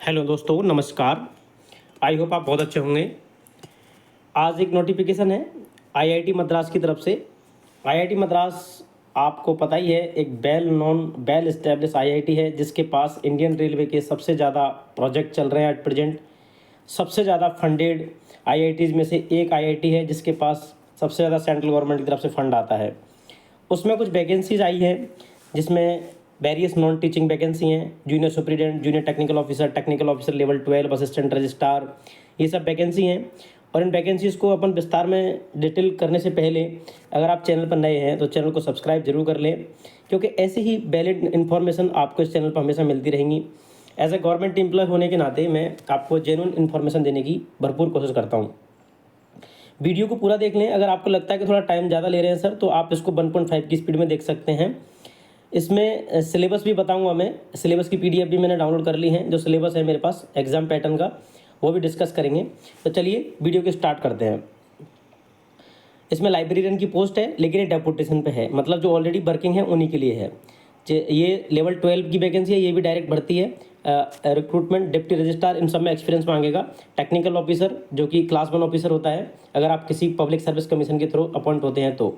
Hello दोस्तों, नमस्कार। I hope आप बहुत अच्छे होंगे। आज एक नोटिफिकेशन है आईआईटी मद्रास की तरफ से। आईआईटी मद्रास आपको पता ही है, एक वेल एस्टेब्लिश आईआईटी है जिसके पास इंडियन रेलवे के सबसे ज़्यादा प्रोजेक्ट चल रहे हैं एट प्रेजेंट। सबसे ज़्यादा फंडेड आईआईटीज़ में से एक आईआईटी है जिसके पास सबसे ज़्यादा सेंट्रल गवर्नमेंट की तरफ से फंड आता है। उसमें कुछ वैकेंसीज आई हैं जिसमें वेरियस नॉन टीचिंग वैकेंसी हैं, junior superintendent, junior technical officer level 12, assistant registrar, ये सब वैकेंसी हैं। और इन वैकेंसीज़ को अपन विस्तार में डिटेल करने से पहले अगर आप चैनल पर नए हैं तो चैनल को सब्सक्राइब जरूर कर लें, क्योंकि ऐसी ही वैलिड इन्फॉर्मेशन आपको इस चैनल पर हमेशा मिलती रहेंगी। एज ए गवर्नमेंट एम्प्लॉय होने के नाते मैं आपको जेन्युइन इन्फॉर्मेशन देने की भरपूर कोशिश करता हूँ। वीडियो को पूरा देख लें। अगर आपको लगता है कि थोड़ा टाइम ज़्यादा ले रहे हैं सर, तो आप इसको 1.5 की स्पीड में देख सकते हैं। इसमें सिलेबस भी बताऊंगा मैं। सिलेबस की पीडीएफ भी मैंने डाउनलोड कर ली है। जो सिलेबस है मेरे पास एग्जाम पैटर्न का, वो भी डिस्कस करेंगे। तो चलिए वीडियो को स्टार्ट करते हैं। इसमें लाइब्रेरियन की पोस्ट है, लेकिन ये डेपुटेशन पे है, मतलब जो ऑलरेडी वर्किंग है उन्हीं के लिए है। ये लेवल 12 की वैकेंसी है, ये भी डायरेक्ट भर्ती है। रिक्रूटमेंट डिप्टी रजिस्ट्रार, इन सब में एक्सपीरियंस मांगेगा। टेक्निकल ऑफिसर जो कि क्लास 1 ऑफिसर होता है अगर आप किसी पब्लिक सर्विस कमीशन के थ्रू अपॉइंट होते हैं तो।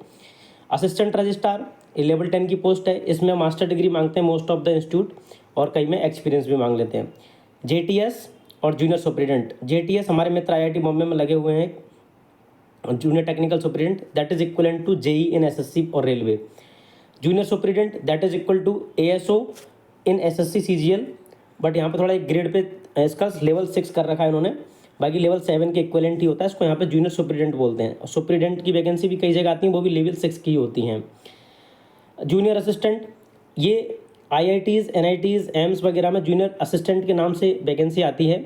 असिस्टेंट रजिस्ट्रार ये लेवल 10 की पोस्ट है। इसमें मास्टर डिग्री मांगते हैं मोस्ट ऑफ द इंस्टीट्यूट, और कई में एक्सपीरियंस भी मांग लेते हैं। जेटीएस और जूनियर सुपरिटेंडेंट। जेटीएस हमारे मित्र आईआईटी बॉम्बे में लगे हुए हैं। Junior technical superintendent that is equivalent to JE in SSC और railway. Junior superintendent that is equal to ASO in SSC CGL, but यहाँ पे थोड़ा एक ग्रेड पे इसका लेवल 6 कर रखा है इन्होंने। बाकी लेवल 7 के इक्वलेंट ही होता है, इसको यहाँ पे जूनियर सुपरिटेंडेंट बोलते हैं। और सुपरिटेंडेंट की वैकेंसी भी कई जगह आती हैं, वो भी लेवल 6 की होती हैं। जूनियर असिस्टेंट, ये आईआईटीज़, एनआईटीज़, एम्स वगैरह में जूनियर असिस्टेंट के नाम से वैकेंसी आती है।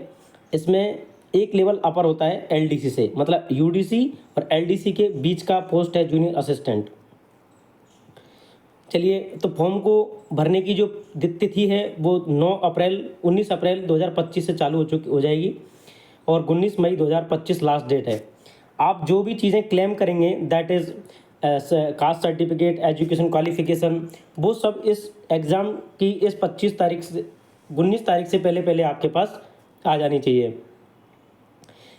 इसमें एक लेवल अपर होता है एलडीसी से, मतलब यूडीसी और एलडीसी के बीच का पोस्ट है जूनियर असिस्टेंट। चलिए, तो फॉर्म को भरने की जो तिथि है वो 19 अप्रैल 2025 से चालू हो जाएगी, और 19 मई 2025 लास्ट डेट है। आप जो भी चीज़ें क्लेम करेंगे that is caste certificate, education qualification, वो सब इस एग्ज़ाम की इस 19 तारीख से पहले पहले आपके पास आ जानी चाहिए।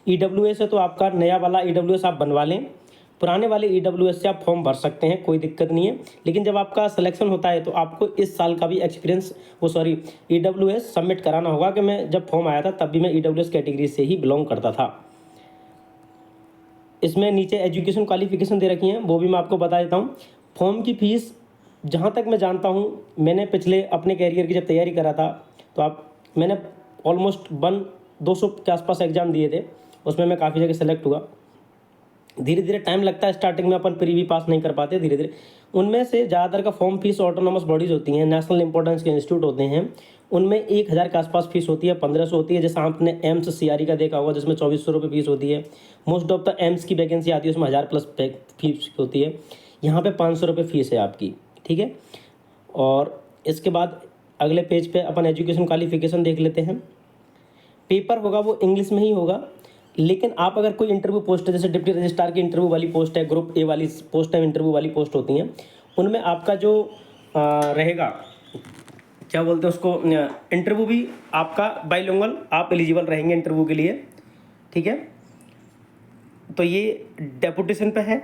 ईडब्ल्यूएस है तो आपका नया वाला ईडब्ल्यूएस आप बनवा लें। पुराने वाले ईडब्ल्यूएस से आप फॉर्म भर सकते हैं, कोई दिक्कत नहीं है। लेकिन जब आपका सिलेक्शन होता है तो आपको इस साल का भी ईडब्ल्यूएस सबमिट कराना होगा कि मैं जब फॉर्म आया था तब भी मैं ईडब्ल्यूएस कैटेगरी से ही बिलोंग करता था। इसमें नीचे एजुकेशन क्वालिफिकेशन दे रखी हैं, वो भी मैं आपको बता देता हूँ। फॉर्म की फ़ीस जहाँ तक मैं जानता हूँ, मैंने पिछले अपने कैरियर की जब तैयारी करा था तो मैंने ऑलमोस्ट 200 के आसपास एग्ज़ाम दिए थे। उसमें मैं काफ़ी जगह सेलेक्ट हुआ। धीरे धीरे टाइम लगता है, स्टार्टिंग में अपन प्री भी पास नहीं कर पाते, धीरे धीरे। उनमें से ज़्यादातर का फॉर्म फीस ऑटोनॉमस बॉडीज़ होती हैं, नेशनल इंपॉर्टेंस के इंस्टीट्यूट होते हैं, उनमें 1000 के आसपास फीस होती है, 1500 होती है। जैसे आपने एम्स सीआरई का देखा होगा जिसमें 2400 रुपये फीस होती है। मोस्ट ऑफ द एम्स की वैकेंसी आती है उसमें 1000+ फीस होती है। यहाँ पे 500 रुपये फीस है आपकी, ठीक है। और इसके बाद अगले पेज पे अपन एजुकेशन क्वालिफिकेशन देख लेते हैं। पेपर होगा वो इंग्लिश में ही होगा, लेकिन आप अगर कोई इंटरव्यू पोस्ट है, जैसे डिप्टी रजिस्ट्रार की इंटरव्यू वाली पोस्ट है, ग्रुप ए वाली पोस्ट है, इंटरव्यू वाली पोस्ट होती हैं, उनमें आपका जो रहेगा, क्या बोलते हैं उसको, इंटरव्यू भी आपका बाइलिंगुअल आप एलिजिबल रहेंगे इंटरव्यू के लिए, ठीक है। तो ये डेपुटेशन पे है।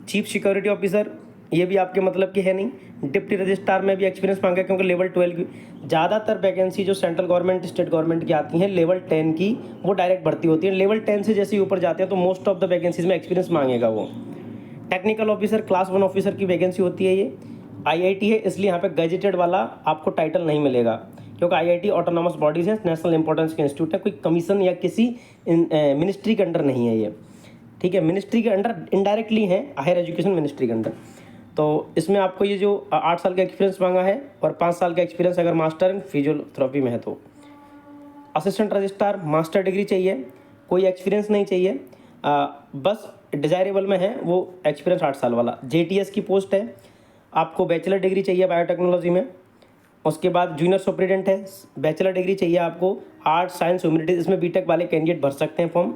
चीफ सिक्योरिटी ऑफिसर, ये भी आपके मतलब की है नहीं। डिप्टी रजिस्ट्रार में भी एक्सपीरियंस मांगा, क्योंकि लेवल 12 की ज़्यादातर वैकेंसी जो सेंट्रल गवर्नमेंट, स्टेट गवर्नमेंट की आती हैं लेवल 10 की, वो डायरेक्ट भर्ती होती है। लेवल 10 से जैसे ही ऊपर जाते हैं तो मोस्ट ऑफ द वैकेंसीज में एक्सपीरियंस मांगेगा वो। टेक्निकल ऑफिसर क्लास 1 ऑफिसर की वैकेंसी होती है। ये आईआईटी है, इसलिए यहाँ पे गैजेटेड वाला आपको टाइटल नहीं मिलेगा, क्योंकि आईआईटी ऑटोनॉमस बॉडीज है, नेशनल इंपॉर्टेंस के इंस्टीट्यूट है, कोई कमीशन या किसी मिनिस्ट्री के अंडर नहीं है ये, ठीक है। मिनिस्ट्री के अंडर इनडायरेक्टली है, हायर एजुकेशन मिनिस्ट्री के अंडर। तो इसमें आपको ये जो 8 साल का एक्सपीरियंस मांगा है, और 5 साल का एक्सपीरियंस अगर मास्टर इन फिजियोथेरेपी में है तो। असिस्टेंट रजिस्ट्रार मास्टर डिग्री चाहिए, कोई एक्सपीरियंस नहीं चाहिए, बस डिज़ायरेबल में है वो एक्सपीरियंस 8 साल वाला। जेटीएस की पोस्ट है, आपको बैचलर डिग्री चाहिए बायोटेक्नोलॉजी में। उसके बाद जूनियर सुपरिटेंडेंट है, बैचलर डिग्री चाहिए आपको, आर्ट्स साइंस ह्यूमैनिटीज, इसमें बीटेक वाले कैंडिडेट भर सकते हैं फॉर्म।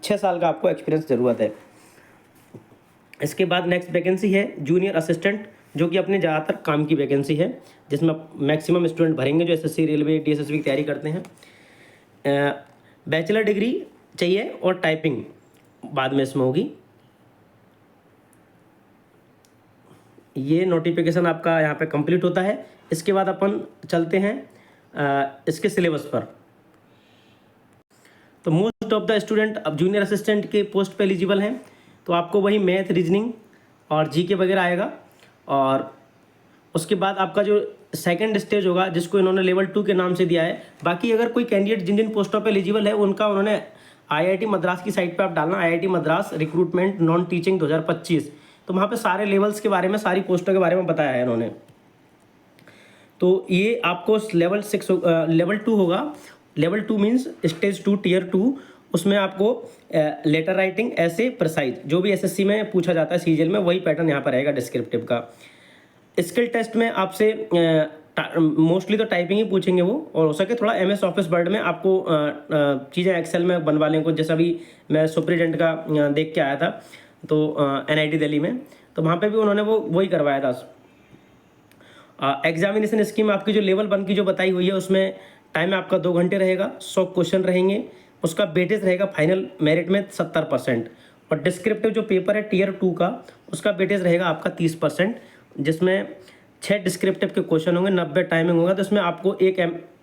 6 साल का आपको एक्सपीरियंस ज़रूरत है। इसके बाद नेक्स्ट वैकेंसी है जूनियर असिस्टेंट, जो कि अपने ज़्यादातर काम की वैकेंसी है, जिसमें मैक्सिमम स्टूडेंट भरेंगे जो एसएससी, रेलवे, डीएसएसबी की तैयारी करते हैं। बैचलर डिग्री चाहिए और टाइपिंग बाद में इसमें होगी। ये नोटिफिकेशन आपका यहाँ पे कंप्लीट होता है। इसके बाद अपन चलते हैं इसके सिलेबस पर। तो मोस्ट ऑफ द स्टूडेंट अब जूनियर असिस्टेंट के पोस्ट पे एलिजिबल हैं, तो आपको वही मैथ, रीजनिंग और जीके वगैरह आएगा। और उसके बाद आपका जो सेकंड स्टेज होगा, जिसको इन्होंने लेवल 2 के नाम से दिया है। बाकी अगर कोई कैंडिडेट जिन जिन पोस्टों पे एलिजिबल है उनका उन्होंने आईआईटी मद्रास की साइट पे आप डालना, IIT Madras recruitment non teaching 2025, तो वहाँ पे सारे लेवल्स के बारे में, सारी पोस्टों के बारे में बताया है इन्होंने। तो ये आपको लेवल 2 होगा। Level 2 means stage 2 tier 2। उसमें आपको लेटर राइटिंग, ऐसे प्रिसाइज, जो भी एसएससी में पूछा जाता है सीजीएल में, वही पैटर्न यहाँ पर रहेगा डिस्क्रिप्टिव का। स्किल टेस्ट में आपसे मोस्टली तो टाइपिंग ही पूछेंगे वो, और हो सके थोड़ा एमएस ऑफिस वर्ड में आपको चीज़ें एक्सेल में बनवा लें कुछ, जैसा भी मैं सुपरिटेंडेंट का देख के आया था तो एनआईटी दिल्ली में, तो वहाँ पे भी उन्होंने वही करवाया था। एग्जामिनेशन स्कीम आपकी जो लेवल 1 की जो बताई हुई है, उसमें टाइम आपका 2 घंटे रहेगा, 100 क्वेश्चन रहेंगे, उसका वेटेज रहेगा फाइनल मेरिट में 70%। और डिस्क्रिप्टिव जो पेपर है टियर 2 का, उसका वेटेज रहेगा आपका 30%, जिसमें 6 डिस्क्रिप्टिव के क्वेश्चन होंगे, 90 टाइमिंग होगा। तो इसमें आपको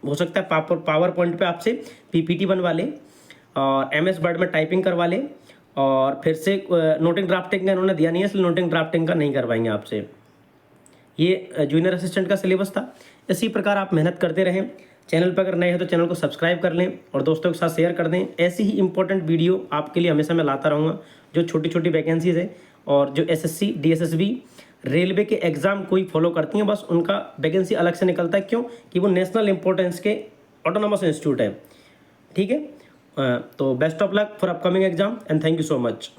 हो सकता है पावर पॉइंट पे आपसे पीपीटी बनवा ले और एमएस वर्ड में टाइपिंग करवा ले, और फिर से नोटिंग ड्राफ्टिंग का इन्होंने दिया नहीं है, इसलिए नोटिंग ड्राफ्टिंग का नहीं करवाएंगे आपसे। ये जूनियर असिस्टेंट का सिलेबस था। इसी प्रकार आप मेहनत करते रहें। चैनल पर अगर नए हैं तो चैनल को सब्सक्राइब कर लें और दोस्तों के साथ शेयर कर दें। ऐसी ही इंपॉर्टेंट वीडियो आपके लिए हमेशा मैं लाता रहूँगा, जो छोटी छोटी वैकेंसीज है और जो एसएससी, डीएसएसबी, रेलवे के एग्ज़ाम कोई फॉलो करती हैं, बस उनका वैकेंसी अलग से निकलता है। क्यों? कि वो नेशनल इंपॉर्टेंस के ऑटोनॉमस इंस्टीट्यूट है। ठीक है, तो best of luck for upcoming exam and thank you so much.